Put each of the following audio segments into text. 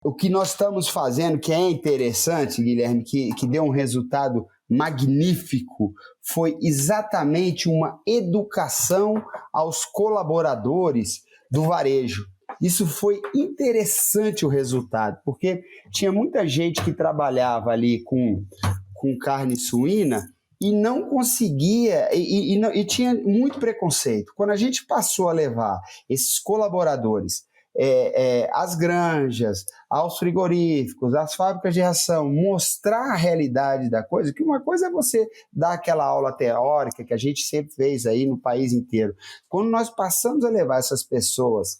o que nós estamos fazendo, que é interessante, Guilherme, que deu um resultado magnífico, foi exatamente uma educação aos colaboradores do varejo. Isso foi interessante o resultado, porque tinha muita gente que trabalhava ali com carne suína e não conseguia, e tinha muito preconceito. Quando a gente passou a levar esses colaboradores às granjas, aos frigoríficos, às fábricas de ração, mostrar a realidade da coisa, que uma coisa é você dar aquela aula teórica que a gente sempre fez aí no país inteiro. Quando nós passamos a levar essas pessoas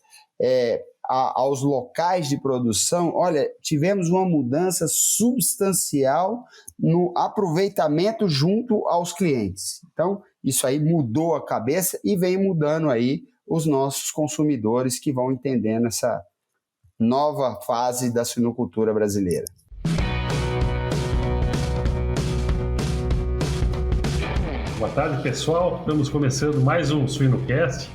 aos locais de produção, olha, tivemos uma mudança substancial no aproveitamento junto aos clientes. Então, isso aí mudou a cabeça e vem mudando aí os nossos consumidores que vão entendendo essa nova fase da suinocultura brasileira. Boa tarde, pessoal. Estamos começando mais um SuinoCast.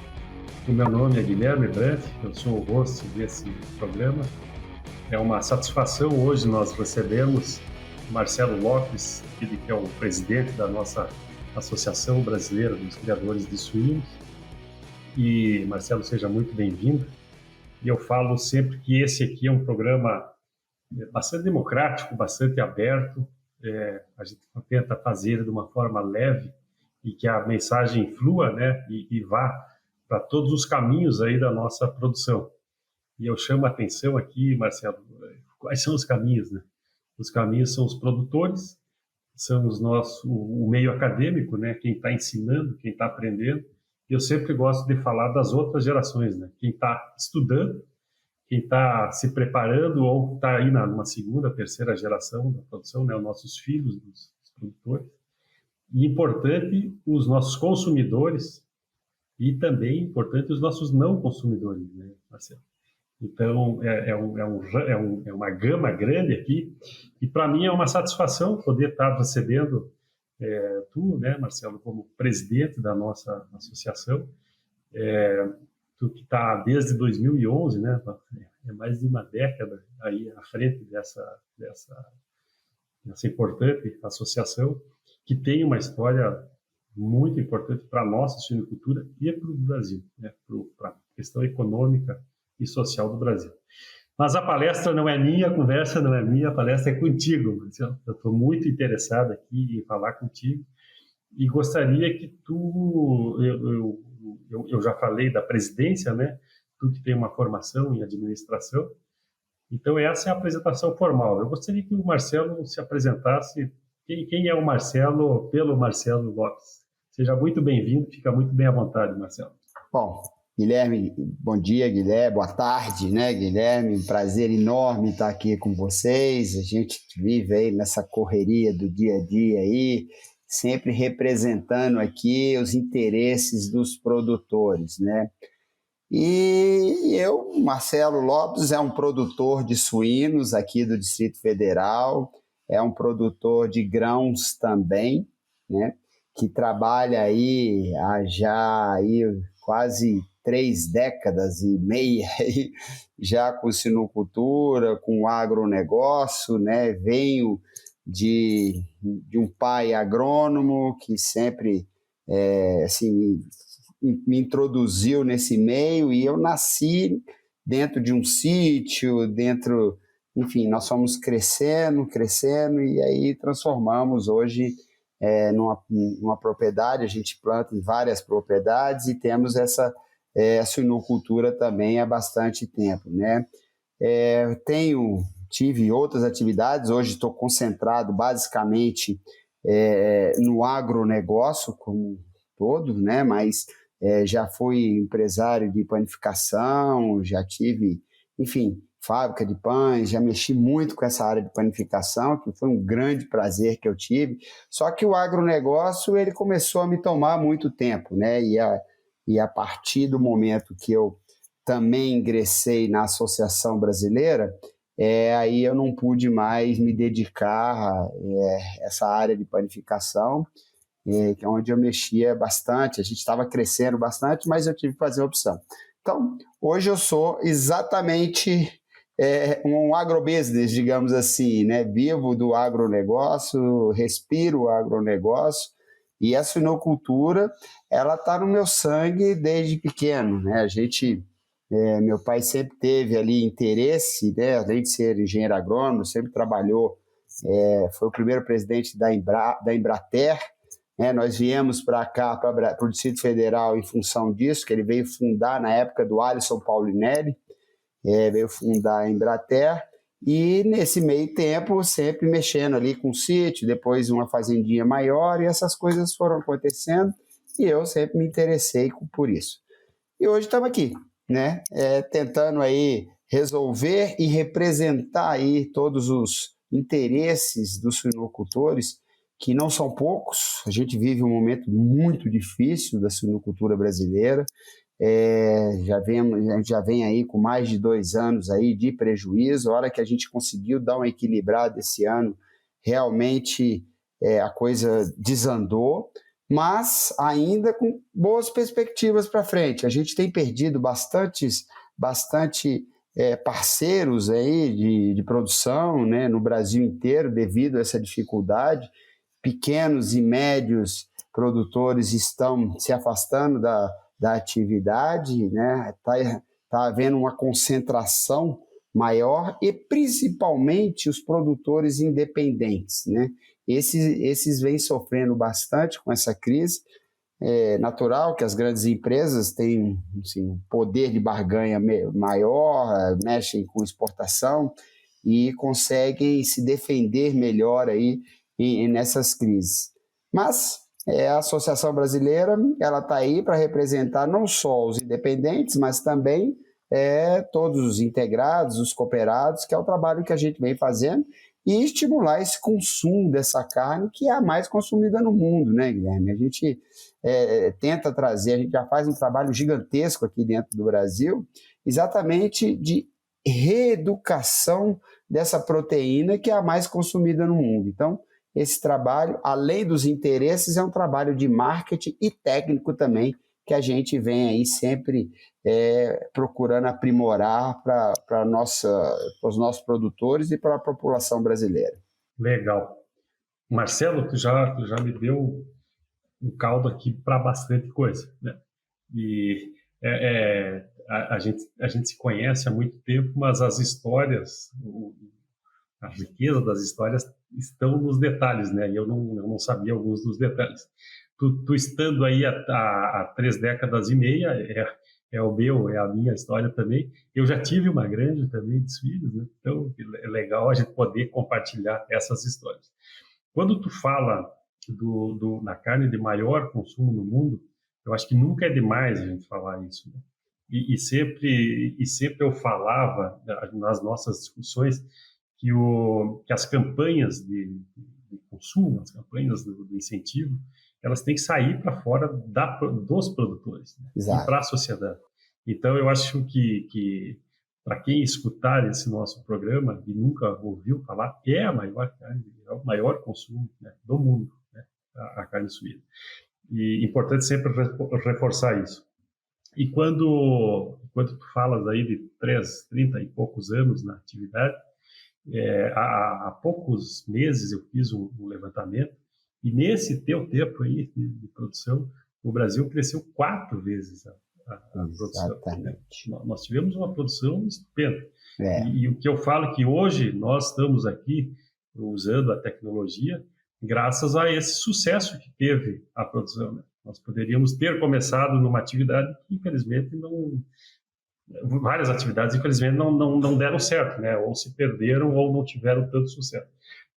O meu nome é Guilherme Brandt, eu sou o host desse programa. É uma satisfação hoje nós recebemos Marcelo Lopes, ele que é o presidente da nossa Associação Brasileira dos Criadores de Suínos. E, Marcelo, seja muito bem-vindo. E eu falo sempre que esse aqui é um programa bastante democrático, bastante aberto. A gente tenta fazer de uma forma leve e que a mensagem flua, né, e vá para todos os caminhos aí da nossa produção. E eu chamo a atenção aqui, Marcelo, quais são os caminhos, né? Os caminhos são os produtores, são o meio acadêmico, né? Quem está ensinando, quem está aprendendo. E eu sempre gosto de falar das outras gerações, né? Quem está estudando, quem está se preparando ou está aí numa segunda, terceira geração da produção, né? Os nossos filhos, os produtores. E importante, os nossos consumidores e também importante os nossos não consumidores, né, Marcelo? Então, é uma gama grande aqui, e para mim é uma satisfação poder estar recebendo tu, né, Marcelo, como presidente da nossa associação, tu que está desde 2011, né, é mais de uma década aí à frente dessa importante associação, que tem uma história muito importante para a nossa suinocultura e para o Brasil, né, para a questão econômica e social do Brasil. Mas a palestra não é minha, a conversa não é minha, a palestra é contigo, Marcelo. Eu estou muito interessado aqui em falar contigo e gostaria que eu já falei da presidência, né, tu que tem uma formação em administração, então essa é a apresentação formal. Eu gostaria que o Marcelo se apresentasse. Quem é o Marcelo pelo Marcelo Lopes? Seja muito bem-vindo, fica muito bem à vontade, Marcelo. Bom, Guilherme, bom dia, Guilherme, boa tarde, né, Guilherme? Um prazer enorme estar aqui com vocês. A gente vive aí nessa correria do dia a dia aí, sempre representando aqui os interesses dos produtores, né? E eu, Marcelo Lopes, é um produtor de suínos aqui do Distrito Federal, é um produtor de grãos também, né? Que trabalha aí há já aí quase 3 décadas e meia aí, já com suinocultura, com agronegócio, né? Venho de um pai agrônomo que sempre assim, me introduziu nesse meio, e eu nasci dentro de um sítio, enfim, nós fomos crescendo, e aí transformamos hoje numa propriedade. A gente planta em várias propriedades e temos essa suinocultura também há bastante tempo, né? Tive outras atividades, hoje estou concentrado basicamente no agronegócio como um todo, né? Mas já fui empresário de panificação, já tive, enfim, fábrica de pães, já mexi muito com essa área de panificação, que foi um grande prazer que eu tive. Só que o agronegócio, ele começou a me tomar muito tempo, né? E a partir do momento que eu também ingressei na Associação Brasileira, aí eu não pude mais me dedicar a essa área de panificação, que é onde eu mexia bastante. A gente estava crescendo bastante, mas eu tive que fazer a opção. Então, hoje eu sou exatamente um agrobusiness, digamos assim, né? Vivo do agronegócio, respiro o agronegócio, e a suinocultura, ela está no meu sangue desde pequeno, né? Meu pai sempre teve ali interesse, né? Além de ser engenheiro agrônomo, sempre trabalhou, foi o primeiro presidente da Embrater, né? Nós viemos para cá, para o Distrito Federal, em função disso, que ele veio fundar na época do Alisson Paulinelli, veio fundar a Embrater, e nesse meio tempo sempre mexendo ali com o sítio, depois uma fazendinha maior, e essas coisas foram acontecendo, e eu sempre me interessei por isso. E hoje estamos aqui, né? Tentando aí resolver e representar aí todos os interesses dos suinocultores, que não são poucos. A gente vive um momento muito difícil da suinocultura brasileira. A gente já vem aí com mais de 2 anos aí de prejuízo. A hora que a gente conseguiu dar uma equilibrada esse ano, realmente a coisa desandou, mas ainda com boas perspectivas para frente. A gente tem perdido bastante parceiros aí de produção, né, no Brasil inteiro devido a essa dificuldade. Pequenos e médios produtores estão se afastando da atividade, né? Tá havendo uma concentração maior, e principalmente os produtores independentes, né? Esses vêm sofrendo bastante com essa crise. É natural que as grandes empresas tenham, assim, um poder de barganha maior, mexem com exportação e conseguem se defender melhor aí nessas crises. Mas a Associação Brasileira, ela está aí para representar não só os independentes, mas também todos os integrados, os cooperados, que é o trabalho que a gente vem fazendo, e estimular esse consumo dessa carne, que é a mais consumida no mundo, né, Guilherme? A gente tenta trazer, a gente já faz um trabalho gigantesco aqui dentro do Brasil, exatamente de reeducação dessa proteína, que é a mais consumida no mundo. Então, esse trabalho, além dos interesses, é um trabalho de marketing e técnico também, que a gente vem aí sempre procurando aprimorar para os nossos produtores e para a população brasileira. Legal. Marcelo, tu já me deu um caldo aqui para bastante coisa, né? E a gente se conhece há muito tempo, mas as histórias, a riqueza das histórias estão nos detalhes, né? E eu não sabia alguns dos detalhes. Tu estando aí há 3 décadas e meia, é a minha história também. Eu já tive uma granja também de filhos, né? Então é legal a gente poder compartilhar essas histórias. Quando tu fala na carne de maior consumo no mundo, eu acho que nunca é demais a gente falar isso, né? E sempre eu falava nas nossas discussões que as campanhas de consumo, as campanhas do incentivo, elas têm que sair para fora dos produtores, né? E para a sociedade. Então, eu acho que para quem escutar esse nosso programa e nunca ouviu falar, é a maior carne, é o maior consumo, né, do mundo, né, a carne suína. E é importante sempre reforçar isso. E quando tu falas aí de 30 e poucos anos na atividade, há poucos meses eu fiz um levantamento, e nesse teu tempo aí de produção, o Brasil cresceu 4 vezes a produção. Né? Nós tivemos uma produção estupenda. E o que eu falo é que hoje nós estamos aqui usando a tecnologia graças a esse sucesso que teve a produção, né? Nós poderíamos ter começado numa atividade que, infelizmente, várias atividades, infelizmente, não deram certo, né? Ou se perderam ou não tiveram tanto sucesso.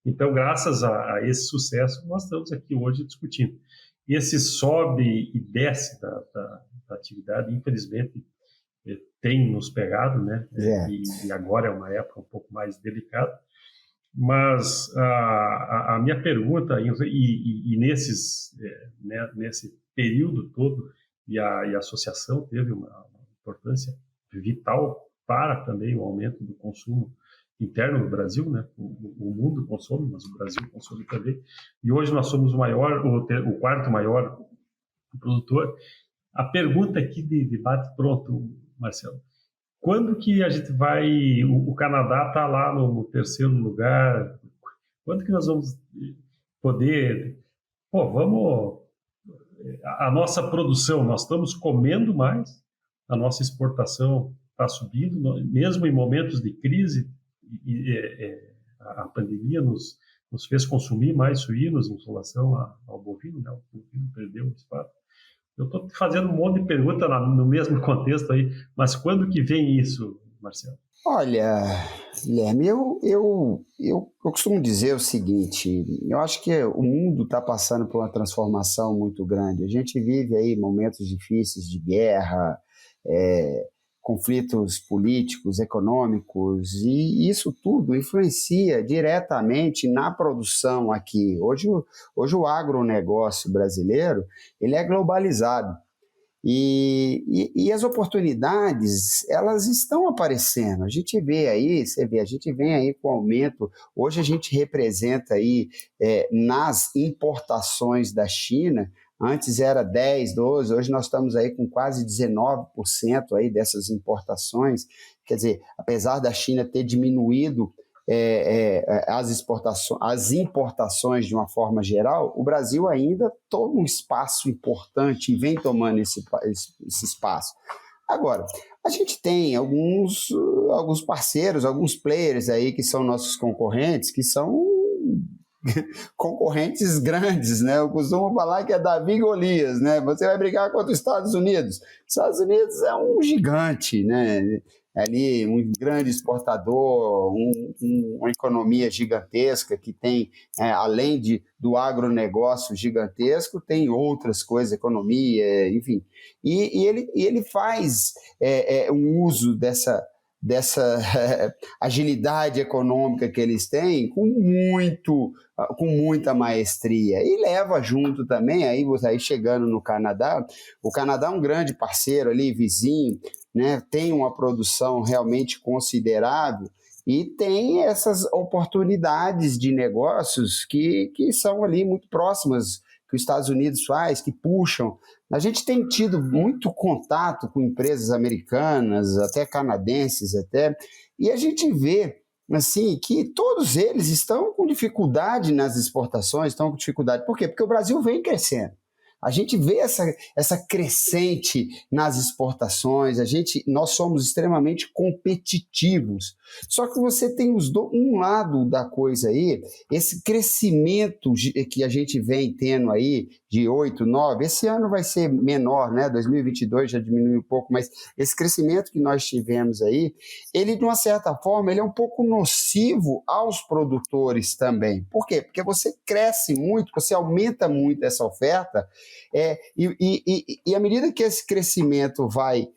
Então, graças a esse sucesso, nós estamos aqui hoje discutindo. E esse sobe e desce da atividade, infelizmente, tem nos pegado, né? E agora é uma época um pouco mais delicada. Mas a minha pergunta, nesse período todo, e a associação teve uma importância vital para também o aumento do consumo interno no Brasil, né? O mundo consome, mas o Brasil consome também. E hoje nós somos o quarto maior produtor. A pergunta aqui de bate pronto, Marcelo, quando que a gente vai... O Canadá está lá no terceiro lugar. Quando que nós vamos poder... Pô, vamos... A nossa produção, nós estamos comendo mais, a nossa exportação está subindo, mesmo em momentos de crise, a pandemia nos fez consumir mais suínos em relação ao bovino, né? O bovino perdeu o espaço. Eu estou fazendo um monte de perguntas no mesmo contexto aí, mas quando que vem isso, Marcelo? Olha, Guilherme, eu costumo dizer o seguinte, eu acho que o mundo está passando por uma transformação muito grande. A gente vive aí momentos difíceis de guerra, conflitos políticos, econômicos, e isso tudo influencia diretamente na produção aqui. Hoje o agronegócio brasileiro ele é globalizado. E as oportunidades, elas estão aparecendo. A gente vê aí, a gente vem aí com aumento. Hoje a gente representa aí nas importações da China, antes era 10, 12, hoje nós estamos aí com quase 19% aí dessas importações. Quer dizer, apesar da China ter diminuído as importações de uma forma geral, o Brasil ainda toma um espaço importante e vem tomando esse espaço. Agora, a gente tem alguns parceiros, alguns players aí que são nossos concorrentes, que são concorrentes grandes, né? Eu costumo falar que é Davi e Golias, né? Você vai brigar contra os Estados Unidos. Os Estados Unidos é um gigante, né? Ali um grande exportador, uma economia gigantesca que tem, além do agronegócio gigantesco, tem outras coisas, economia, enfim. E ele faz um uso dessa agilidade econômica que eles têm com muita maestria, e leva junto também, aí chegando no Canadá, o Canadá é um grande parceiro ali, vizinho, né, tem uma produção realmente considerável e tem essas oportunidades de negócios que são ali muito próximas, que os Estados Unidos faz, que puxam. A gente tem tido muito contato com empresas americanas, até canadenses, e a gente vê assim, que todos eles estão com dificuldade nas exportações, estão com dificuldade. Por quê? Porque o Brasil vem crescendo. A gente vê essa crescente nas exportações, nós somos extremamente competitivos. Só que você tem um lado da coisa aí, esse crescimento que a gente vem tendo aí, de 8, 9, esse ano vai ser menor, né? 2022 já diminuiu um pouco, mas esse crescimento que nós tivemos aí, ele de uma certa forma, ele é um pouco nocivo aos produtores também. Por quê? Porque você cresce muito, você aumenta muito essa oferta, e à medida que esse crescimento vai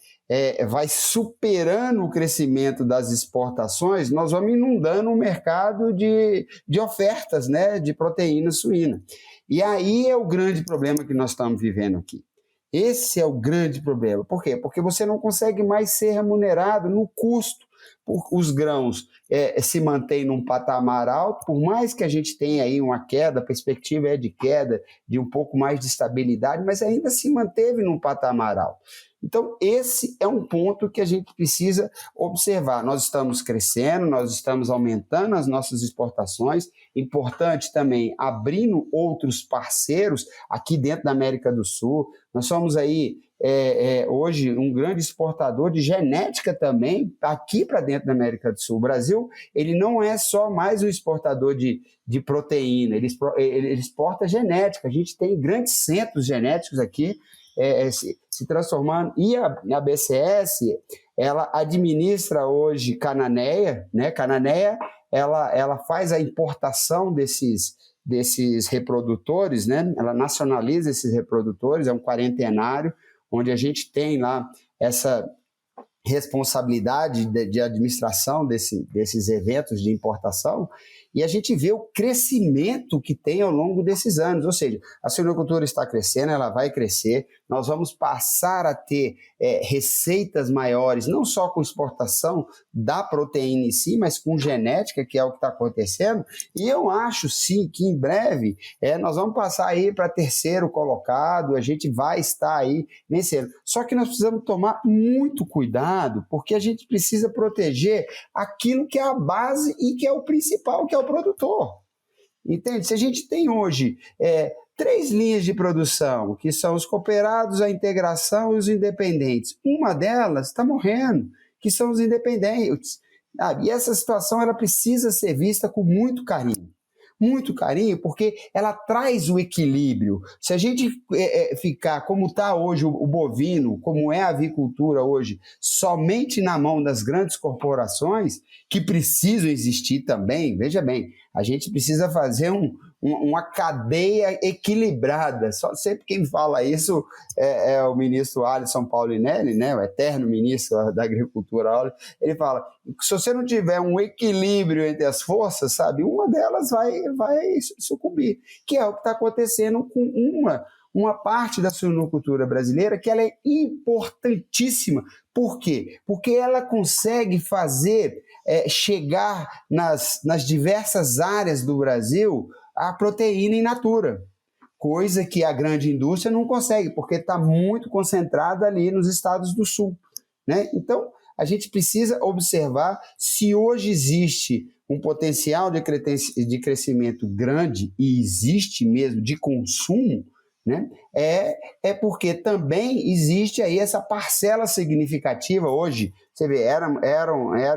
superando o crescimento das exportações, nós vamos inundando o mercado de ofertas, né, de proteína suína. E aí é o grande problema que nós estamos vivendo aqui. Esse é o grande problema. Por quê? Porque você não consegue mais ser remunerado no custo. Os grãos se mantêm num patamar alto, por mais que a gente tenha aí uma queda, a perspectiva é de queda, de um pouco mais de estabilidade, mas ainda se manteve num patamar alto. Então, esse é um ponto que a gente precisa observar. Nós estamos crescendo, nós estamos aumentando as nossas exportações, importante também abrindo outros parceiros aqui dentro da América do Sul. Nós somos aí, hoje, um grande exportador de genética também aqui para dentro da América do Sul. O Brasil, ele não é só mais um exportador de proteína, ele exporta genética. A gente tem grandes centros genéticos aqui, se transformando, e a BCS, ela administra hoje Cananéia, né? Cananéia, ela faz a importação desses reprodutores, né? Ela nacionaliza esses reprodutores, é um quarentenário, onde a gente tem lá essa responsabilidade de administração desses eventos de importação, e a gente vê o crescimento que tem ao longo desses anos, ou seja, a suinocultura está crescendo, ela vai crescer, nós vamos passar a ter receitas maiores, não só com exportação da proteína em si, mas com genética, que é o que está acontecendo, e eu acho sim que em breve nós vamos passar aí para terceiro colocado, a gente vai estar aí vencendo. Só que nós precisamos tomar muito cuidado, porque a gente precisa proteger aquilo que é a base e que é o principal, que é o produtor. Entende? Se a gente tem hoje 3 linhas de produção, que são os cooperados, a integração e os independentes, uma delas está morrendo, que são os independentes. E essa situação ela precisa ser vista com muito carinho. Muito carinho, porque ela traz o equilíbrio. Se a gente ficar como está hoje o bovino, como é a avicultura hoje, somente na mão das grandes corporações, que precisam existir também, veja bem, a gente precisa fazer uma cadeia equilibrada. Sempre quem fala isso é o ministro Alisson Paulinelli, né, o eterno ministro da Agricultura. Ele fala que se você não tiver um equilíbrio entre as forças, sabe, uma delas vai sucumbir, que é o que está acontecendo com uma parte da suinocultura brasileira, que ela é importantíssima. Por quê? Porque ela consegue fazer chegar nas diversas áreas do Brasil a proteína in natura, coisa que a grande indústria não consegue, porque está muito concentrada ali nos estados do sul, né? Então, a gente precisa observar se hoje existe um potencial de crescimento grande, e existe mesmo, de consumo, né? É porque também existe aí essa parcela significativa. Hoje, você vê, eram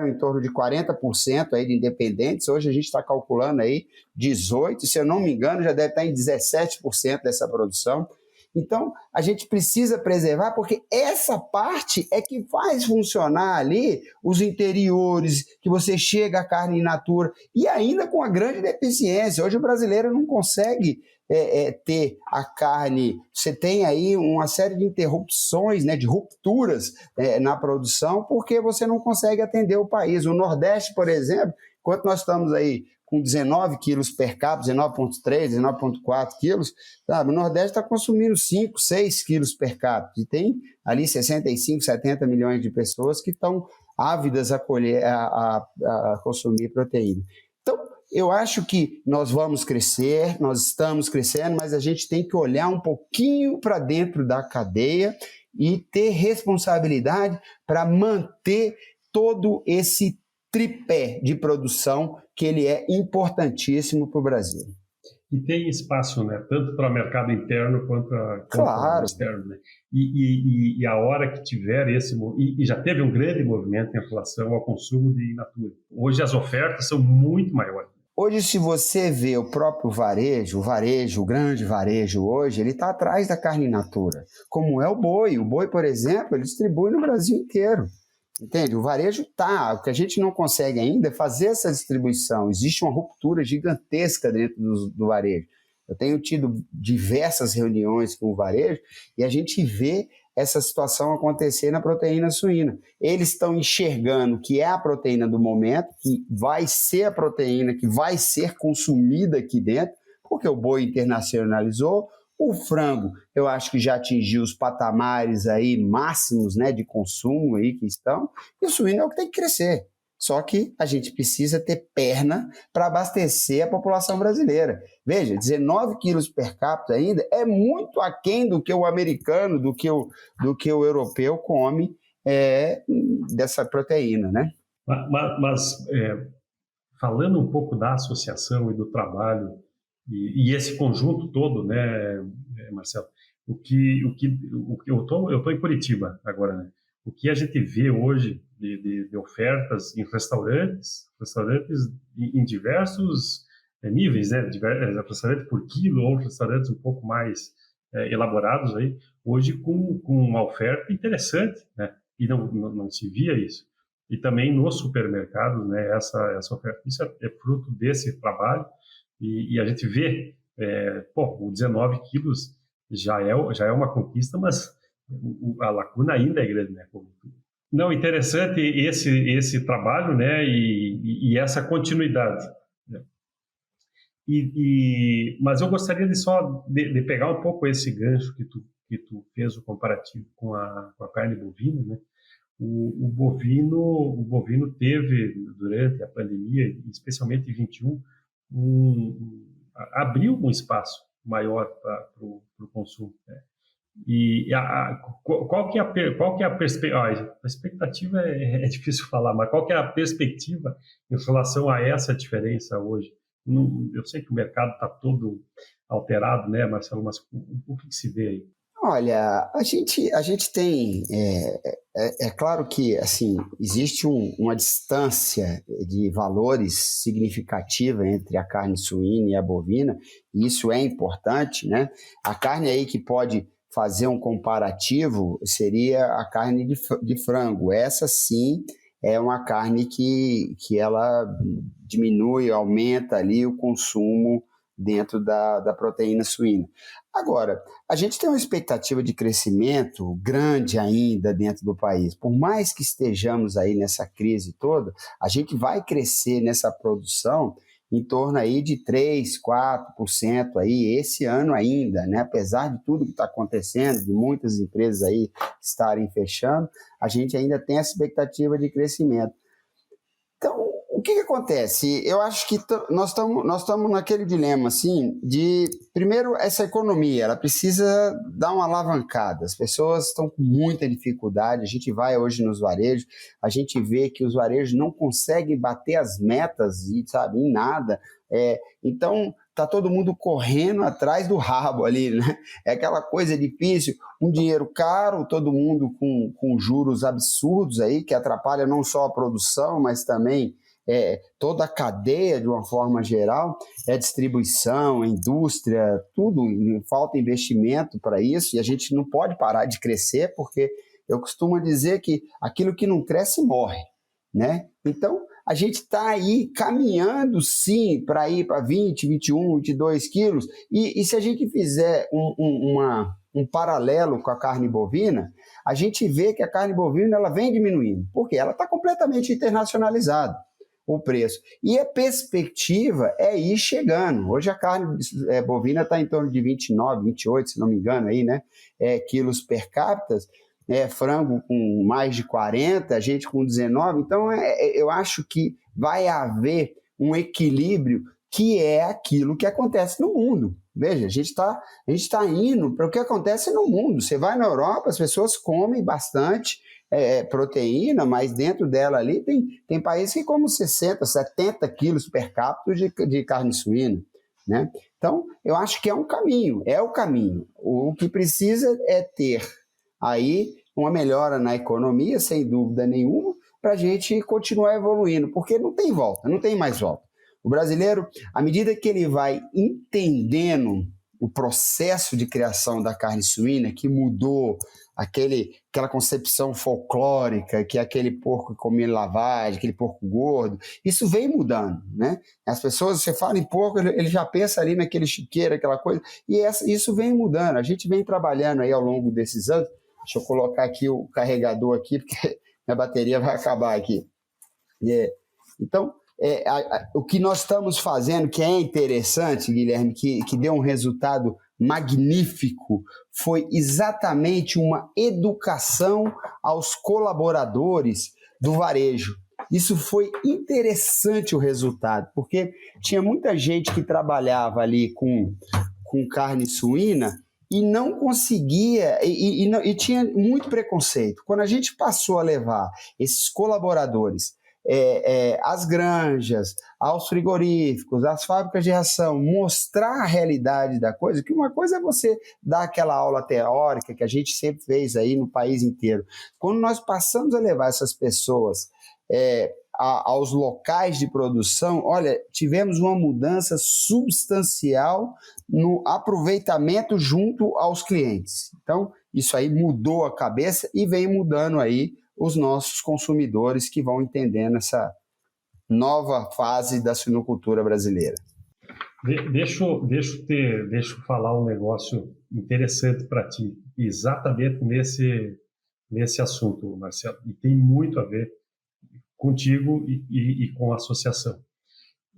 em torno de 40% aí de independentes, hoje a gente está calculando aí 18%, se eu não me engano, já deve estar em 17% dessa produção. Então, a gente precisa preservar, porque essa parte é que faz funcionar ali os interiores, que você chega a carne in natura, e ainda com a grande deficiência. Hoje o brasileiro não consegue ter a carne, você tem aí uma série de interrupções, né, de rupturas na produção, porque você não consegue atender o país. O Nordeste, por exemplo, enquanto nós estamos aí com 19 quilos per capita, 19,3, 19,4 quilos, sabe? O Nordeste está consumindo 5, 6 quilos per capita, e tem ali 65, 70 milhões de pessoas que estão ávidas a consumir proteína. Então, eu acho que nós vamos crescer, nós estamos crescendo, mas a gente tem que olhar um pouquinho para dentro da cadeia e ter responsabilidade para manter todo esse tripé de produção, que ele é importantíssimo para o Brasil. E tem espaço, né, tanto para o mercado interno quanto para o externo, né? E a hora que tiver e já teve um grande movimento em relação ao consumo de in natura. Hoje as ofertas são muito maiores. Hoje, se você vê o próprio varejo, o grande varejo hoje, ele está atrás da carne in natura, como é o boi. O boi, por exemplo, ele distribui no Brasil inteiro. Entende? O varejo está. O que a gente não consegue ainda é fazer essa distribuição. Existe uma ruptura gigantesca dentro do varejo. Eu tenho tido diversas reuniões com o varejo e a gente vê essa situação acontecer na proteína suína. Eles estão enxergando que é a proteína do momento, que vai ser a proteína que vai ser consumida aqui dentro, porque o boi internacionalizou. O frango, eu acho que já atingiu os patamares aí máximos, né, de consumo aí que estão, e o suíno é o que tem que crescer. Só que a gente precisa ter perna para abastecer a população brasileira. Veja, 19 quilos per capita ainda é muito aquém do que o americano, do que o europeu come dessa proteína, né? Mas falando um pouco da associação e do trabalho, e esse conjunto todo, né, Marcelo, eu estou em Curitiba agora, né? O que a gente vê hoje de ofertas em restaurantes em diversos níveis, né? Restaurante por quilo ou restaurantes um pouco mais elaborados aí, hoje com uma oferta interessante, né? E não se via isso. E também nos supermercados, né? Essa oferta, isso é fruto desse trabalho. E a gente vê, o 19 quilos já é uma conquista, mas a lacuna ainda é grande, né? Não, interessante esse trabalho, né? E essa continuidade, né? Mas eu gostaria de pegar um pouco esse gancho que que tu fez o comparativo com a carne bovina, né? O bovino teve, durante a pandemia, especialmente em 21, abriu um espaço maior para o consumo, né? E qual que é a perspectiva? A expectativa é difícil falar, mas qual que é a perspectiva em relação a essa diferença hoje? Eu sei que o mercado está todo alterado, né, Marcelo, mas o que se vê aí? Olha, a gente tem, claro que assim existe uma distância de valores significativa entre a carne suína e a bovina, e isso é importante, né? A carne aí que pode fazer um comparativo seria a carne de frango. Essa sim é uma carne que ela diminui, aumenta ali o consumo dentro da proteína suína. Agora, a gente tem uma expectativa de crescimento grande ainda dentro do país. Por mais que estejamos aí nessa crise toda, a gente vai crescer nessa produção em torno aí de 3, 4% aí esse ano ainda, né? Apesar de tudo que está acontecendo, de muitas empresas aí estarem fechando, a gente ainda tem essa expectativa de crescimento. Então, o que acontece? Eu acho que nós estamos naquele dilema, assim, de, primeiro, essa economia, ela precisa dar uma alavancada. As pessoas estão com muita dificuldade, a gente vai hoje nos varejos, a gente vê que os varejos não conseguem bater as metas, sabe, em nada. Então, está todo mundo correndo atrás do rabo ali, né? É aquela coisa difícil, um dinheiro caro, todo mundo com juros absurdos aí, que atrapalha não só a produção, mas também toda a cadeia de uma forma geral, distribuição, indústria, tudo, falta investimento para isso, e a gente não pode parar de crescer, porque eu costumo dizer que aquilo que não cresce morre, né? Então, a gente está aí caminhando, sim, para ir para 20, 21, 22 quilos, e se a gente fizer um paralelo com a carne bovina, a gente vê que a carne bovina ela vem diminuindo, porque ela está completamente internacionalizada, o preço. E a perspectiva é ir chegando. Hoje a carne bovina está em torno de 29, 28, se não me engano, aí, né? Quilos per capita, frango com mais de 40, a gente com 19. Então, eu acho que vai haver um equilíbrio que é aquilo que acontece no mundo. Veja, a gente tá indo para o que acontece no mundo. Você vai na Europa, as pessoas comem bastante proteína, mas dentro dela ali tem países que comem 60, 70 quilos per capita de carne suína, né? Então, eu acho que é o caminho. O que precisa é ter aí uma melhora na economia, sem dúvida nenhuma, para a gente continuar evoluindo, porque não tem volta, não tem mais volta. O brasileiro, à medida que ele vai entendendo o processo de criação da carne suína, que mudou aquela concepção folclórica, que é aquele porco que come lavagem, aquele porco gordo, isso vem mudando, né? As pessoas, você fala em porco, ele já pensa ali naquele chiqueiro, aquela coisa, e isso vem mudando. A gente vem trabalhando aí ao longo desses anos. Deixa eu colocar aqui o carregador aqui, porque minha bateria vai acabar aqui. Então, o que nós estamos fazendo, que é interessante, Guilherme, que deu um resultado magnífico, foi exatamente uma educação aos colaboradores do varejo. Isso foi interessante o resultado, porque tinha muita gente que trabalhava ali com carne suína e não conseguia, e tinha muito preconceito. Quando a gente passou a levar esses colaboradores às granjas, aos frigoríficos, às fábricas de ração, mostrar a realidade da coisa, que uma coisa é você dar aquela aula teórica que a gente sempre fez aí no país inteiro. Quando nós passamos a levar essas pessoas aos locais de produção, olha, tivemos uma mudança substancial no aproveitamento junto aos clientes. Então, isso aí mudou a cabeça e vem mudando aí os nossos consumidores que vão entendendo essa nova fase da suinocultura brasileira. Deixa eu falar um negócio interessante para ti, exatamente nesse assunto, Marcelo, e tem muito a ver contigo e com a associação.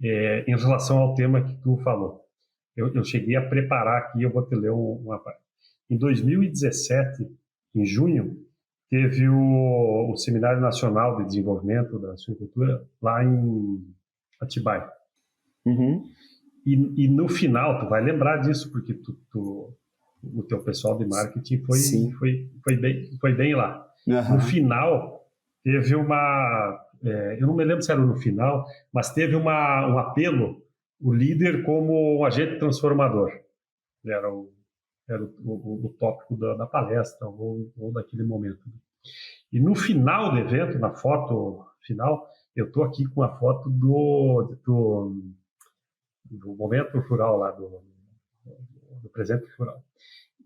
Em relação ao tema que tu falou, eu cheguei a preparar aqui, eu vou te ler uma parte. Em 2017, em junho, teve o Seminário Nacional de Desenvolvimento da Suinocultura lá em Atibaia. Uhum. E no final, tu vai lembrar disso, porque o teu pessoal de marketing foi bem lá. Uhum. No final, teve eu não me lembro se era no final, mas teve um apelo, o líder como um agente transformador. Era o tópico da palestra ou daquele momento. E no final do evento, na foto final, eu estou aqui com a foto do momento rural lá, do presente rural.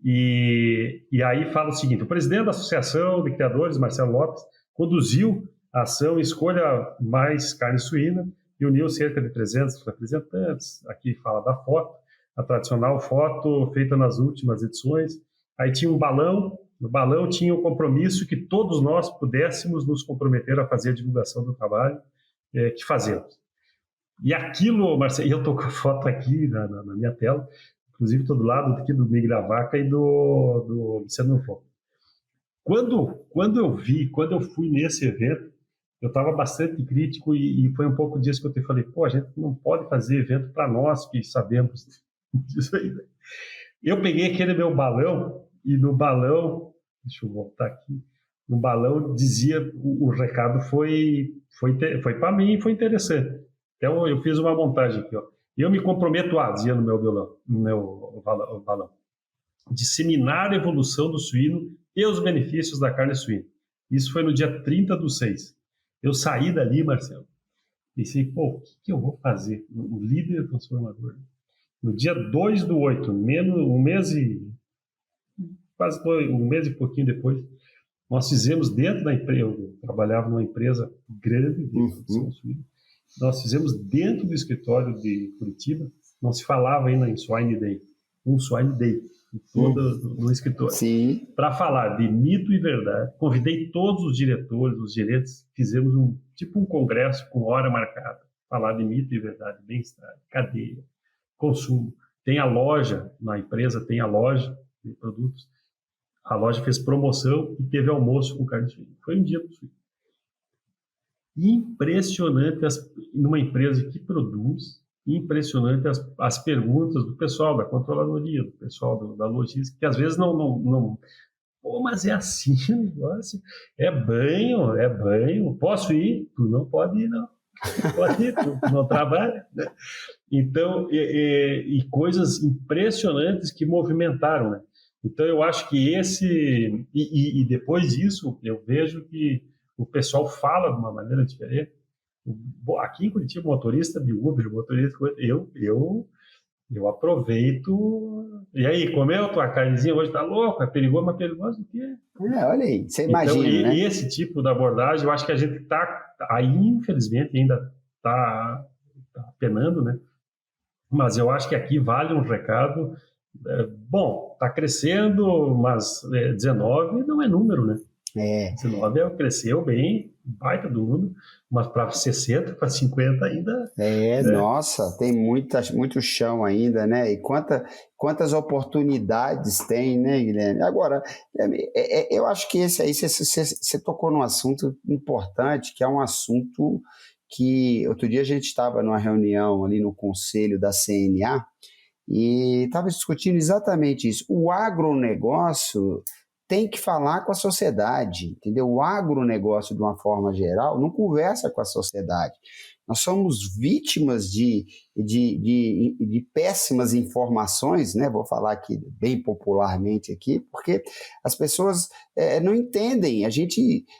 E aí fala o seguinte: o presidente da Associação de Criadores, Marcelo Lopes, conduziu a ação Escolha Mais Carne Suína e uniu cerca de 300 representantes. Aqui fala da foto, a tradicional foto feita nas últimas edições. Aí tinha um balão, no balão tinha o compromisso que todos nós pudéssemos nos comprometer a fazer a divulgação do trabalho que fazemos. E aquilo, Marcelo, eu estou com a foto aqui na minha tela, inclusive estou do lado aqui do Miguel da Vaca e do Luciano Foco. Quando eu fui nesse evento, eu estava bastante crítico e foi um pouco disso que eu te falei, a gente não pode fazer evento para nós que sabemos disso aí. Eu peguei aquele meu balão e no balão, deixa eu voltar aqui, no balão dizia, o recado foi para mim e foi interessante. Então eu fiz uma montagem aqui, ó. Eu me comprometo dizia no meu balão, disseminar a evolução do suíno e os benefícios da carne suína. Isso foi no dia 30/6. Eu saí dali, Marcelo, e pensei, o que eu vou fazer? O líder transformador. No dia 2/8, um mês e pouquinho depois, nós fizemos dentro da empresa, eu trabalhava numa empresa grande de produção suína, nós fizemos dentro do escritório de Curitiba, não se falava ainda em Swine Day, um Swine Day, no escritório, para falar de mito e verdade. Convidei todos os diretores, os gerentes, fizemos um congresso com hora marcada, falar de mito e verdade, bem-estar, cadeia, consumo. Tem a loja, na empresa tem a loja de produtos, a loja fez promoção e teve almoço com carne suína. Foi um dia do suíno. Impressionante, numa empresa que produz, impressionante as perguntas do pessoal da controladoria, do pessoal da logística, que às vezes não mas é assim o negócio, é banho, posso ir? Tu não pode ir, não. Pode ir, tu não trabalha, né? Então, e coisas impressionantes que movimentaram, né? Então, eu acho que e depois disso, eu vejo que o pessoal fala de uma maneira diferente. Aqui em Curitiba, motorista de Uber, eu aproveito. E aí, comeu tua carnezinha hoje? Tá louco? É perigoso, mas perigoso o quê? Olha aí, você imagina, então, né? Esse tipo de abordagem, eu acho que a gente aí, infelizmente, ainda está penando, né? Mas eu acho que aqui vale um recado. Bom, está crescendo, mas 19 não é número, né? 19 cresceu bem, baita do número, mas para 60, para 50 ainda... Nossa, tem muito chão ainda, né? E quantas oportunidades tem, né, Guilherme? Agora, eu acho que esse aí, você tocou num assunto importante, que é um assunto que... Outro dia a gente estava numa reunião ali no conselho da CNA e estava discutindo exatamente isso. O agronegócio tem que falar com a sociedade, entendeu? O agronegócio, de uma forma geral, não conversa com a sociedade. Nós somos vítimas de péssimas informações, né? Vou falar aqui bem popularmente aqui, porque as pessoas não entendem.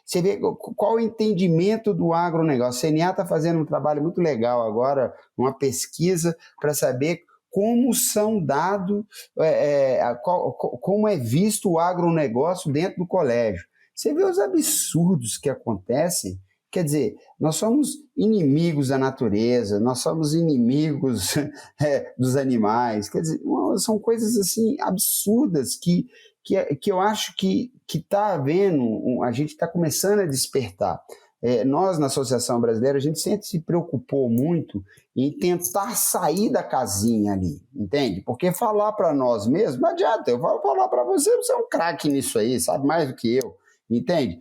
Você vê qual o entendimento do agronegócio. A CNA está fazendo um trabalho muito legal agora, uma pesquisa para saber como são dados, como é visto o agronegócio dentro do colégio. Você vê os absurdos que acontecem. Quer dizer, nós somos inimigos da natureza, nós somos inimigos dos animais. Quer dizer, são coisas assim absurdas que eu acho que está havendo, a gente está começando a despertar. nós na Associação Brasileira, a gente sempre se preocupou muito em tentar sair da casinha ali, entende? Porque falar para nós mesmos, não adianta, eu vou falar para você, você é um craque nisso aí, sabe mais do que eu, entende?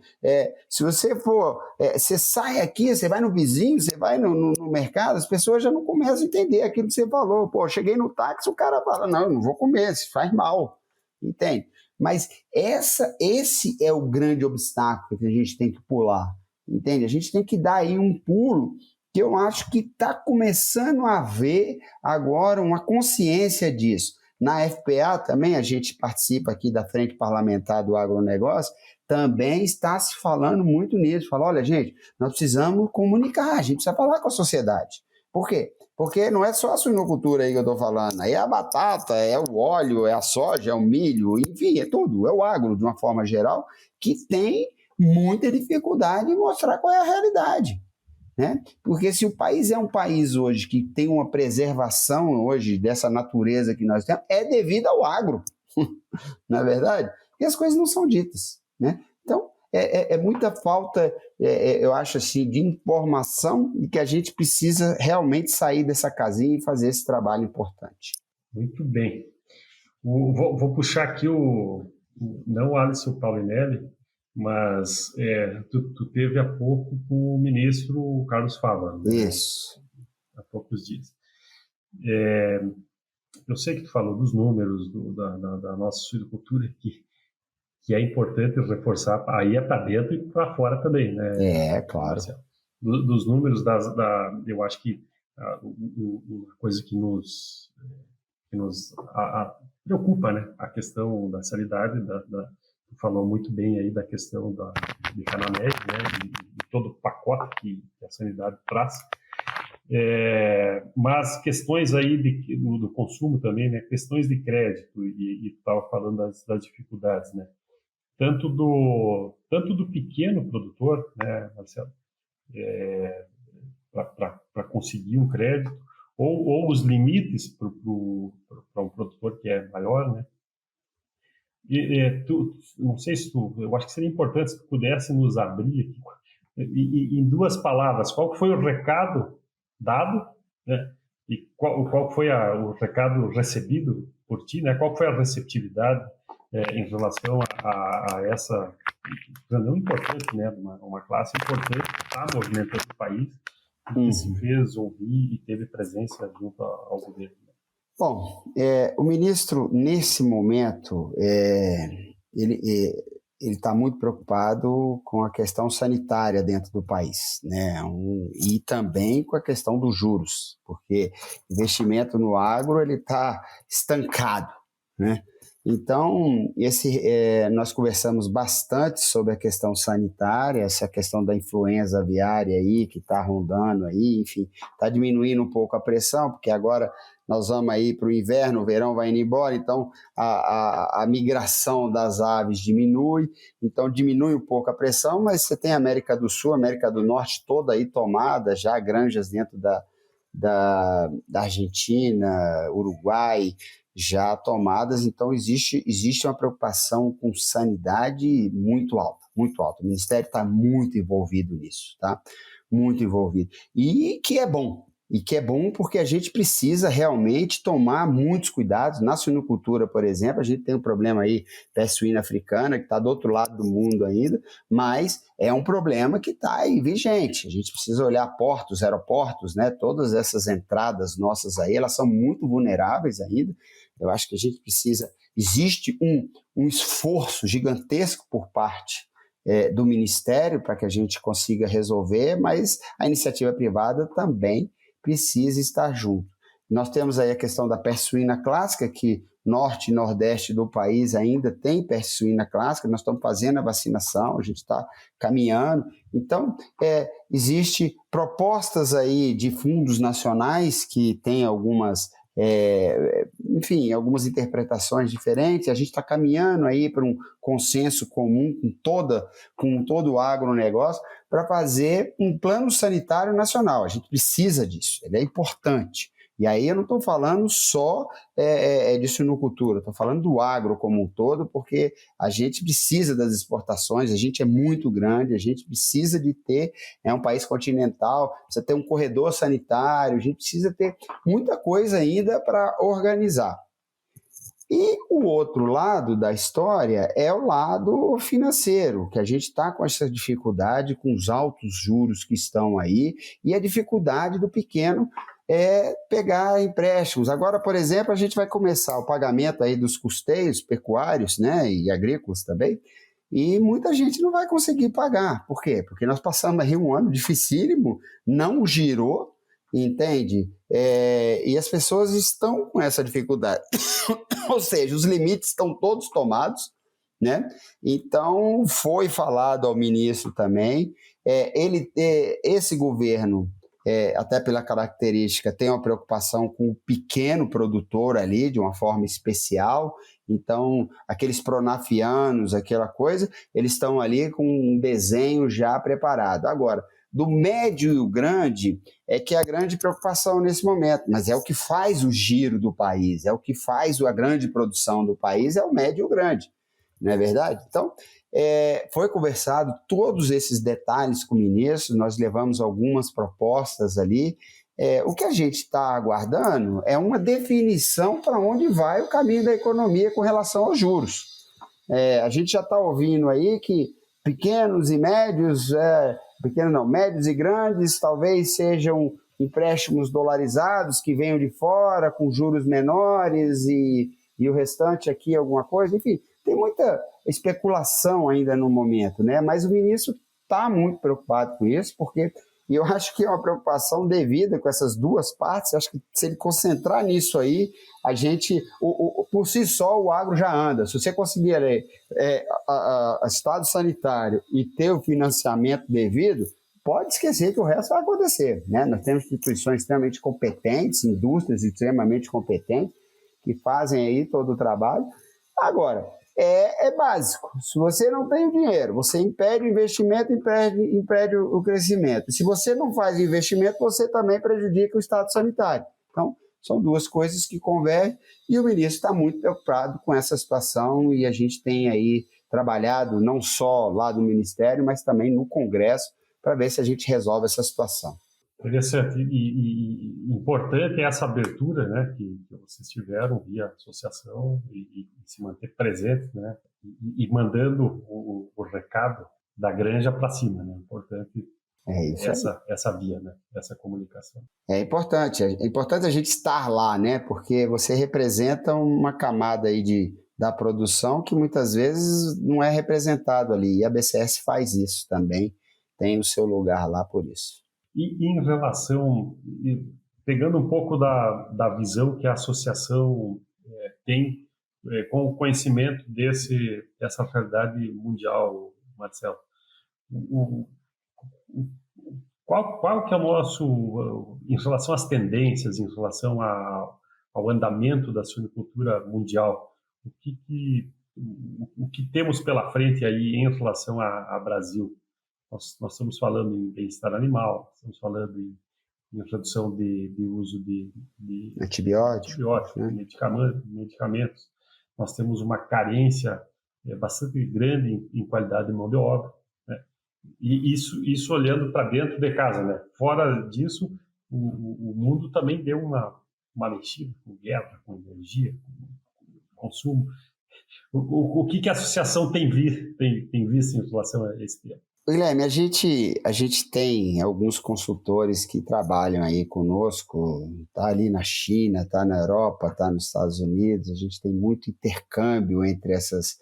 Se você você sai aqui, você vai no vizinho, você vai no mercado, as pessoas já não começam a entender aquilo que você falou. Pô, cheguei no táxi, o cara fala, não, eu não vou comer, isso faz mal, entende? Mas esse é o grande obstáculo que a gente tem que pular, entende? A gente tem que dar aí um pulo que eu acho que está começando a haver agora uma consciência disso. Na FPA também, a gente participa aqui da Frente Parlamentar do Agronegócio, também está se falando muito nisso. Fala, olha, gente, nós precisamos comunicar, a gente precisa falar com a sociedade. Por quê? Porque não é só a suinocultura aí que eu estou falando, aí é a batata, é o óleo, é a soja, é o milho, enfim, é tudo, é o agro de uma forma geral, que tem muita dificuldade em mostrar qual é a realidade, né? Porque se o país é um país hoje que tem uma preservação hoje dessa natureza que nós temos, é devido ao agro, não é verdade? E as coisas não são ditas, né? Então, é muita falta, eu acho assim, de informação e que a gente precisa realmente sair dessa casinha e fazer esse trabalho importante. Muito bem. Vou puxar aqui não o Alisson Paulinelli, mas tu teve há pouco com o ministro Carlos Fava, né? Isso. Há poucos dias. Eu sei que tu falou dos números da nossa suinocultura, que é importante reforçar, aí é para dentro e para fora também, né? Claro. Dos números, eu acho que uma coisa que nos preocupa, né? A questão da sanidade, tu falou muito bem aí da questão de Canamed, né? De todo o pacote que a sanidade traz. Mas questões aí do consumo também, né? Questões de crédito, e tu estava falando das dificuldades, né? Tanto do pequeno produtor, né, Marcelo, para conseguir um crédito, ou os limites para um produtor que é maior, né? Não sei se eu acho que seria importante se tu pudesse nos abrir aqui, em duas palavras, qual foi o recado dado, né? E qual foi o recado recebido por ti, né? Qual foi a receptividade em relação a essa não importante, né? Uma classe importante que está movimentando o país, que se fez ouvir e teve presença junto ao governo. Bom, o ministro, nesse momento, ele está muito preocupado com a questão sanitária dentro do país, né? E também com a questão dos juros, porque investimento no agro ele está estancado, né? Então, nós conversamos bastante sobre a questão sanitária, essa questão da influenza aviária aí, que está rondando aí, enfim, está diminuindo um pouco a pressão, porque agora nós vamos aí para o inverno, o verão vai indo embora, então a migração das aves diminui, então diminui um pouco a pressão, mas você tem a América do Sul, a América do Norte toda aí tomada, já granjas dentro da Argentina, Uruguai, já tomadas, então existe uma preocupação com sanidade muito alta, muito alta. O Ministério está muito envolvido nisso, tá? Muito envolvido. E que é bom porque a gente precisa realmente tomar muitos cuidados. Na suinocultura, por exemplo, a gente tem um problema aí, peste suína africana, que está do outro lado do mundo ainda, mas é um problema que está aí vigente. A gente precisa olhar portos, aeroportos, né? Todas essas entradas nossas aí, elas são muito vulneráveis ainda. Eu acho que a gente precisa... Existe um esforço gigantesco por parte do Ministério para que a gente consiga resolver, mas a iniciativa privada também precisa estar junto. Nós temos aí a questão da peste suína clássica, que norte e nordeste do país ainda tem peste suína clássica, nós estamos fazendo a vacinação, a gente está caminhando. Então, existe propostas aí de fundos nacionais que têm algumas interpretações diferentes. A gente está caminhando aí para um consenso comum com todo o agronegócio para fazer um plano sanitário nacional. A gente precisa disso, ele é importante. E aí eu não estou falando só de suinocultura, estou falando do agro como um todo, porque a gente precisa das exportações, a gente é muito grande, a gente precisa de ter, é um país continental, precisa ter um corredor sanitário, a gente precisa ter muita coisa ainda para organizar. E o outro lado da história é o lado financeiro, que a gente está com essa dificuldade, com os altos juros que estão aí, e a dificuldade do pequeno pegar empréstimos. Agora, por exemplo, a gente vai começar o pagamento aí dos custeios pecuários, né, e agrícolas também, e muita gente não vai conseguir pagar. Por quê? Porque nós passamos aí um ano dificílimo, não girou, entende? E as pessoas estão com essa dificuldade. Ou seja, os limites estão todos tomados, né? Então, foi falado ao ministro também, esse governo, até pela característica, tem uma preocupação com o pequeno produtor ali, de uma forma especial. Então, aqueles pronafianos, aquela coisa, eles estão ali com um desenho já preparado. Agora, do médio e o grande é que é a grande preocupação nesse momento, mas é o que faz o giro do país, é o que faz a grande produção do país, é o médio e o grande, não é verdade? Então, foi conversado todos esses detalhes com o ministro, nós levamos algumas propostas ali. O que a gente está aguardando é uma definição para onde vai o caminho da economia com relação aos juros. A gente já está ouvindo aí que pequenos e médios, médios e grandes, talvez sejam empréstimos dolarizados que venham de fora com juros menores e o restante aqui alguma coisa. Enfim, tem muita especulação ainda no momento, né? Mas o ministro está muito preocupado com isso, porque eu acho que é uma preocupação devida com essas duas partes. Acho que se ele concentrar nisso aí, a gente, por si só, o agro já anda. Se você conseguir estado sanitário e ter o financiamento devido, pode esquecer que o resto vai acontecer, né? Nós temos instituições extremamente competentes, indústrias extremamente competentes, que fazem aí todo o trabalho. Agora, é básico. Se você não tem o dinheiro, você impede o investimento, impede o crescimento. Se você não faz investimento, você também prejudica o estado sanitário. Então, são duas coisas que convergem e o ministro está muito preocupado com essa situação e a gente tem aí trabalhado não só lá do Ministério, mas também no Congresso para ver se a gente resolve essa situação. Interessante e importante é essa abertura, né, que vocês tiveram via associação e se manter presente, né, e mandando o recado da granja para cima, né, importante essa via, né, essa comunicação. É importante a gente estar lá, né, porque você representa uma camada aí da produção que muitas vezes não é representado ali, e a BCS faz isso também, tem o seu lugar lá por isso. E em relação, pegando um pouco da visão que a associação tem com o conhecimento dessa realidade mundial, Marcelo, qual que é o nosso, em relação às tendências, em relação ao andamento da suinocultura mundial, o que temos pela frente aí em relação a Brasil? Nós estamos falando em bem-estar animal, estamos falando em redução de uso de antibióticos, né? medicamentos. Nós temos uma carência bastante grande em qualidade de mão de obra, né? E isso olhando para dentro de casa, né? Fora disso, o mundo também deu uma mexida com guerra, com energia, com consumo. O que a associação tem visto em relação a esse tema? Guilherme, a gente tem alguns consultores que trabalham aí conosco, está ali na China, está na Europa, está nos Estados Unidos, a gente tem muito intercâmbio entre essas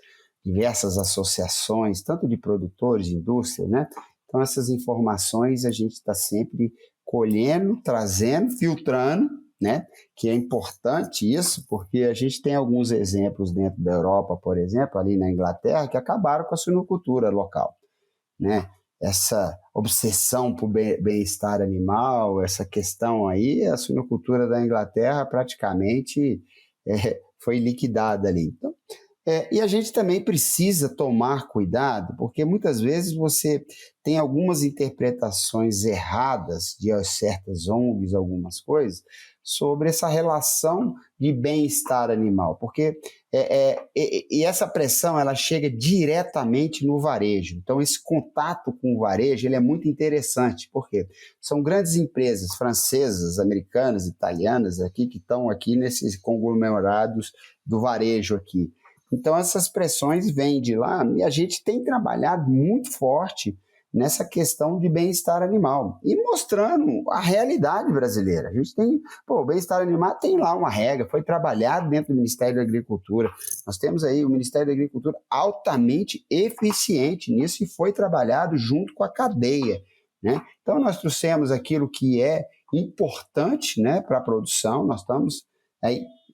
diversas associações, tanto de produtores, de indústria, né? Então essas informações a gente está sempre colhendo, trazendo, filtrando, né? Que é importante isso, porque a gente tem alguns exemplos dentro da Europa, por exemplo, ali na Inglaterra, que acabaram com a suinocultura local, né? Essa obsessão por bem-estar animal, essa questão aí, a suinocultura da Inglaterra praticamente foi liquidada ali. Então, E a gente também precisa tomar cuidado, porque muitas vezes você tem algumas interpretações erradas de certas ONGs, algumas coisas, sobre essa relação de bem-estar animal, porque e essa pressão ela chega diretamente no varejo. Então esse contato com o varejo ele é muito interessante, porque são grandes empresas francesas, americanas, italianas aqui que estão aqui nesses conglomerados do varejo aqui. Então essas pressões vêm de lá e a gente tem trabalhado muito forte nessa questão de bem-estar animal e mostrando a realidade brasileira. A gente tem, o bem-estar animal tem lá uma regra, foi trabalhado dentro do Ministério da Agricultura. Nós temos aí o Ministério da Agricultura altamente eficiente nisso e foi trabalhado junto com a cadeia, né? Então nós trouxemos aquilo que é importante, né, para a produção, nós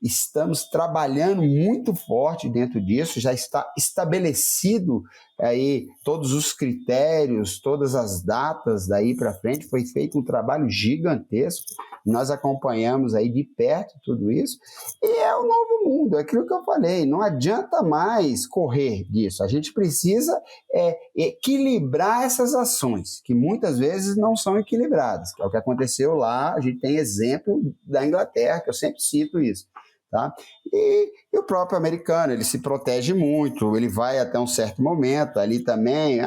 estamos trabalhando muito forte dentro disso, já está estabelecido aí todos os critérios, todas as datas daí para frente, foi feito um trabalho gigantesco, nós acompanhamos aí de perto tudo isso, e é o novo mundo, é aquilo que eu falei, não adianta mais correr disso, a gente precisa equilibrar essas ações, que muitas vezes não são equilibradas, que é o que aconteceu lá, a gente tem exemplo da Inglaterra, que eu sempre cito isso. Tá? E o próprio americano, ele se protege muito, ele vai até um certo momento, ali também,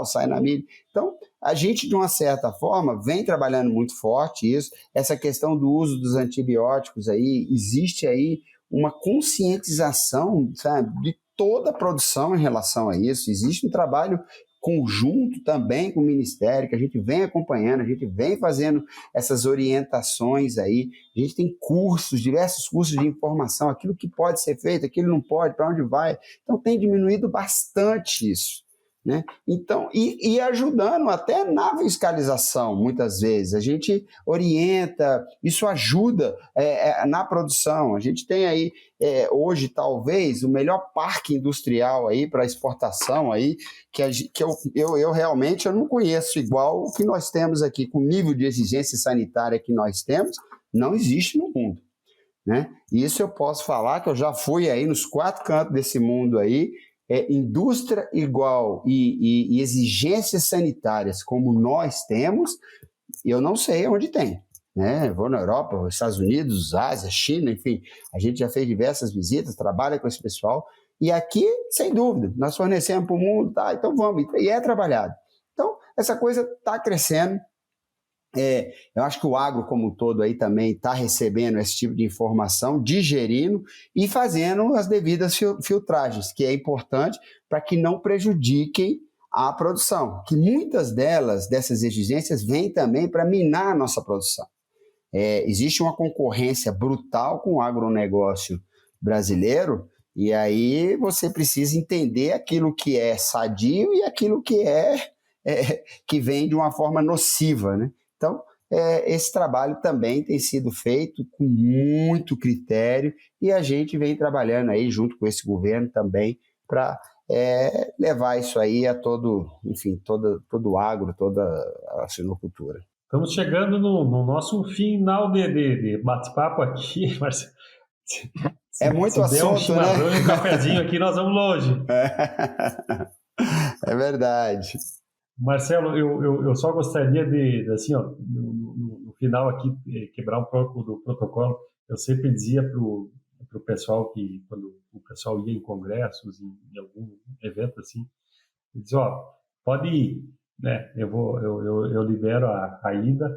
sai na mídia. Então, a gente, de uma certa forma, vem trabalhando muito forte isso, essa questão do uso dos antibióticos aí, existe aí uma conscientização, sabe, de toda a produção em relação a isso, existe um trabalho conjunto também com o Ministério, que a gente vem acompanhando, a gente vem fazendo essas orientações aí, a gente tem cursos, diversos cursos de informação, aquilo que pode ser feito, aquilo não pode, para onde vai, então tem diminuído bastante isso, né? Então, e ajudando até na fiscalização, muitas vezes, a gente orienta, isso ajuda na produção, a gente tem aí hoje talvez o melhor parque industrial aí para exportação aí, que eu realmente eu não conheço igual o que nós temos aqui, com o nível de exigência sanitária que nós temos, não existe no mundo, né? E isso eu posso falar que eu já fui aí nos 4 cantos desse mundo aí, indústria igual e exigências sanitárias como nós temos, eu não sei onde tem, né? Eu vou na Europa, nos Estados Unidos, Ásia, China, enfim, a gente já fez diversas visitas, trabalha com esse pessoal, e aqui, sem dúvida, nós fornecemos para o mundo, tá, então vamos, e é trabalhado. Então, essa coisa está crescendo. Eu acho que o agro como um todo aí também está recebendo esse tipo de informação, digerindo e fazendo as devidas filtragens, que é importante para que não prejudiquem a produção, que muitas dessas exigências vêm também para minar a nossa produção. Existe uma concorrência brutal com o agronegócio brasileiro e aí você precisa entender aquilo que é sadio e aquilo que que vem de uma forma nociva, né? Então, esse trabalho também tem sido feito com muito critério e a gente vem trabalhando aí junto com esse governo também para levar isso aí a todo o agro, toda a suinocultura. Estamos chegando no nosso final de bate-papo aqui, Marcelo. É muito assunto, se der um chimarrão, né? E um cafezinho aqui, nós vamos longe. É verdade. Marcelo, eu só gostaria de assim, ó, no final aqui, quebrar um pouco do protocolo. Eu sempre dizia para o pessoal que, quando o pessoal ia em congressos, em algum evento assim, eu dizia, pode ir, né? Eu libero a ida,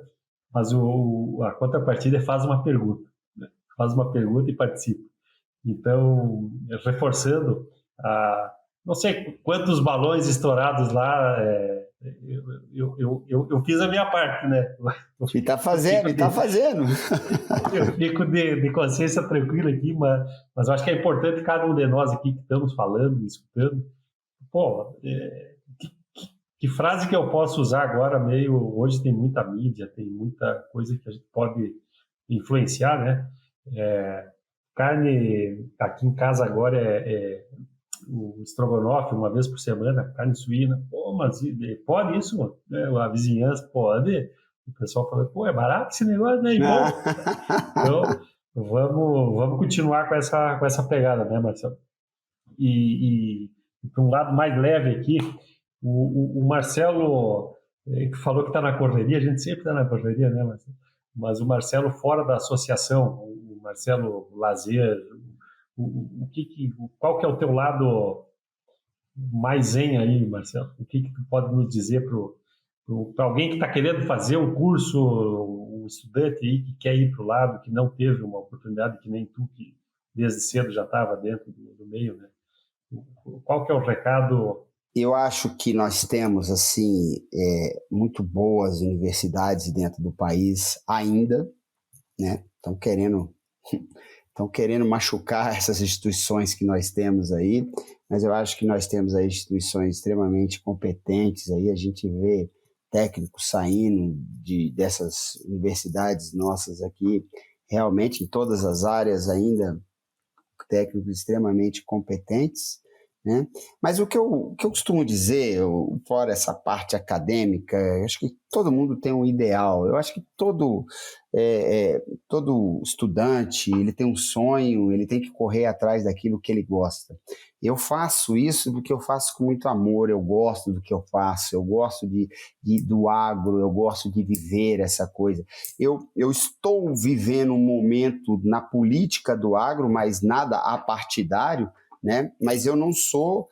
mas a contrapartida faz uma pergunta, né? Faz uma pergunta e participa. Então, reforçando, não sei quantos balões estourados lá, eu fiz a minha parte, né? E está fazendo, Eu fico de consciência tranquila aqui, mas eu acho que é importante cada um de nós aqui que estamos falando, escutando. Que frase que eu posso usar agora hoje tem muita mídia, tem muita coisa que a gente pode influenciar, né? Carne, aqui em casa agora o estrogonofe uma vez por semana, carne suína. Mas pode isso, mano? A vizinhança pode. O pessoal fala, é barato esse negócio, né? Então, vamos continuar com essa pegada, né, Marcelo? E para um lado mais leve aqui, o Marcelo, que falou que está na correria, a gente sempre está na correria, né, Marcelo? Mas o Marcelo fora da associação, o Marcelo Lazer, qual que é o teu lado mais zen aí, Marcelo? O que tu pode nos dizer para alguém que está querendo fazer um curso, um estudante aí que quer ir para o lado, que não teve uma oportunidade, que nem tu, que desde cedo já estava dentro do meio, né? Qual que é o recado? Eu acho que nós temos, assim, muito boas universidades dentro do país ainda, né? Estão querendo machucar essas instituições que nós temos aí, mas eu acho que nós temos aí instituições extremamente competentes, aí a gente vê técnicos saindo dessas universidades nossas aqui, realmente em todas as áreas ainda, técnicos extremamente competentes, né? Mas o que eu costumo dizer, fora essa parte acadêmica, eu acho que todo mundo tem um ideal. Eu acho que todo estudante ele tem um sonho, ele tem que correr atrás daquilo que ele gosta. Eu faço isso porque eu faço com muito amor, eu gosto do que eu faço, eu gosto do agro, eu gosto de viver essa coisa. Eu estou vivendo um momento na política do agro, mas nada apartidário, né? Mas eu não sou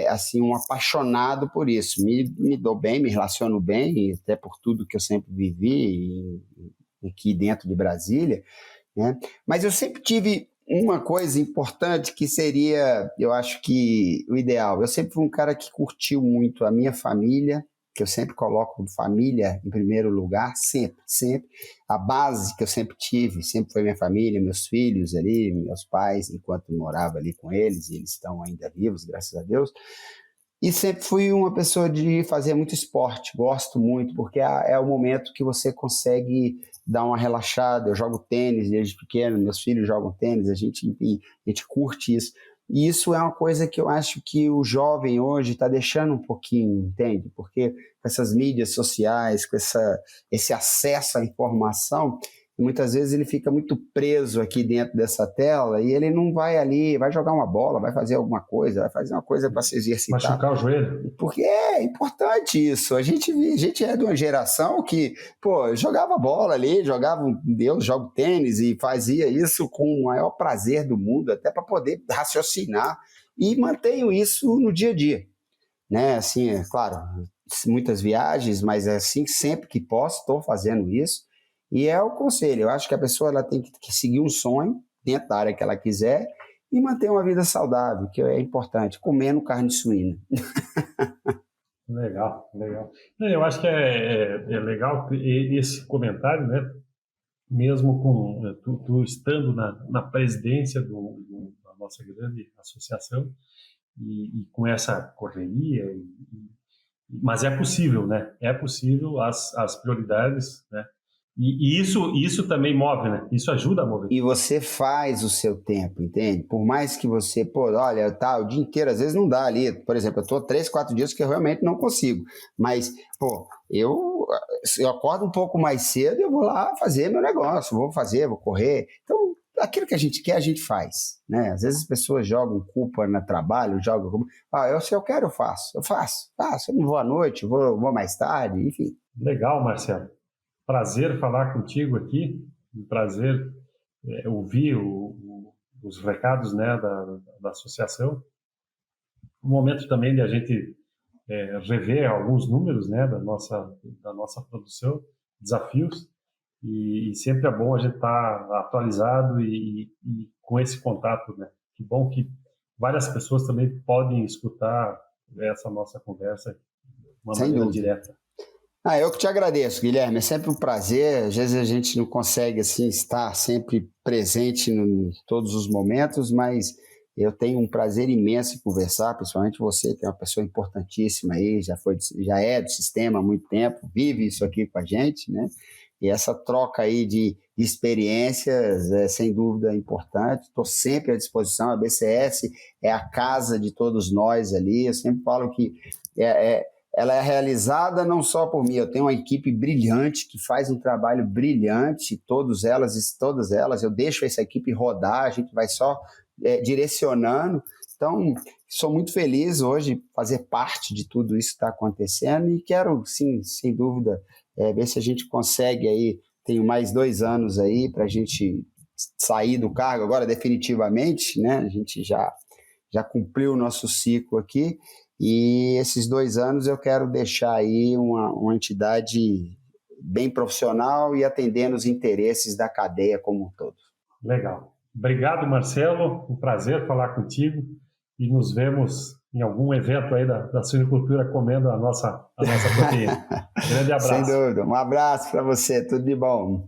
assim, um apaixonado por isso. Me dou bem, me relaciono bem, até por tudo que eu sempre vivi aqui dentro de Brasília, né? Mas eu sempre tive uma coisa importante que seria, eu acho que o ideal. Eu sempre fui um cara que curtiu muito a minha família, que eu sempre coloco família em primeiro lugar, sempre, sempre. A base que eu sempre tive, sempre foi minha família, meus filhos ali, meus pais, enquanto morava ali com eles, e eles estão ainda vivos, graças a Deus. E sempre fui uma pessoa de fazer muito esporte, gosto muito, porque é o momento que você consegue dar uma relaxada. Eu jogo tênis desde pequeno, meus filhos jogam tênis, a gente curte isso. E isso é uma coisa que eu acho que o jovem hoje está deixando um pouquinho, entende? Porque com essas mídias sociais, com esse acesso à informação, muitas vezes ele fica muito preso aqui dentro dessa tela e ele não vai ali, vai jogar uma bola, vai fazer alguma coisa, vai fazer uma coisa para se exercitar. Machucar o joelho. Porque é importante isso. A gente é de uma geração que, jogava bola ali, jogo tênis e fazia isso com o maior prazer do mundo, até para poder raciocinar, e mantenho isso no dia a dia, né? Assim, é claro, muitas viagens, mas assim, sempre que posso, estou fazendo isso. E é o conselho. Eu acho que a pessoa ela tem que seguir um sonho dentro da área que ela quiser e manter uma vida saudável, que é importante, comendo carne suína. Legal, legal. Eu acho que é legal esse comentário, né? Mesmo com tu estando na presidência da nossa grande associação e com essa correria, mas é possível, né? É possível as prioridades, né? E isso também move, né? Isso ajuda a mover. E você faz o seu tempo, entende? Por mais que você, olha, tá, o dia inteiro, às vezes não dá ali. Por exemplo, eu tô 3, 4 dias que eu realmente não consigo. Mas, eu acordo um pouco mais cedo e eu vou lá fazer meu negócio. Vou correr. Então, aquilo que a gente quer, a gente faz, né? Às vezes as pessoas jogam culpa no trabalho, se eu quero, eu faço. Eu não vou à noite, vou mais tarde, enfim. Legal, Marcelo. Prazer falar contigo aqui, um prazer ouvir os recados, né, da associação. Um momento também de a gente rever alguns números, né, da nossa produção, desafios, e sempre é bom a gente estar atualizado e com esse contato, né? Que bom que várias pessoas também podem escutar essa nossa conversa de uma maneira direta. Eu que te agradeço, Guilherme. É sempre um prazer. Às vezes a gente não consegue assim, estar sempre presente em todos os momentos, mas eu tenho um prazer imenso em conversar, principalmente você, que é uma pessoa importantíssima aí, já é do sistema há muito tempo, vive isso aqui com a gente, né? E essa troca aí de experiências é sem dúvida importante. Estou sempre à disposição. A BCS é a casa de todos nós ali. Eu sempre falo que ela é realizada não só por mim, eu tenho uma equipe brilhante que faz um trabalho brilhante, todas elas, eu deixo essa equipe rodar, a gente vai só direcionando. Então, sou muito feliz hoje fazer parte de tudo isso que está acontecendo e quero, sim, sem dúvida, ver se a gente consegue aí, tenho mais 2 anos aí para a gente sair do cargo agora definitivamente, né? A gente já cumpriu o nosso ciclo aqui e esses 2 anos eu quero deixar aí uma entidade bem profissional e atendendo os interesses da cadeia como um todo. Legal. Obrigado, Marcelo. Um prazer falar contigo e nos vemos em algum evento aí da suinocultura comendo a nossa proteína. Grande abraço. Sem dúvida. Um abraço para você. Tudo de bom.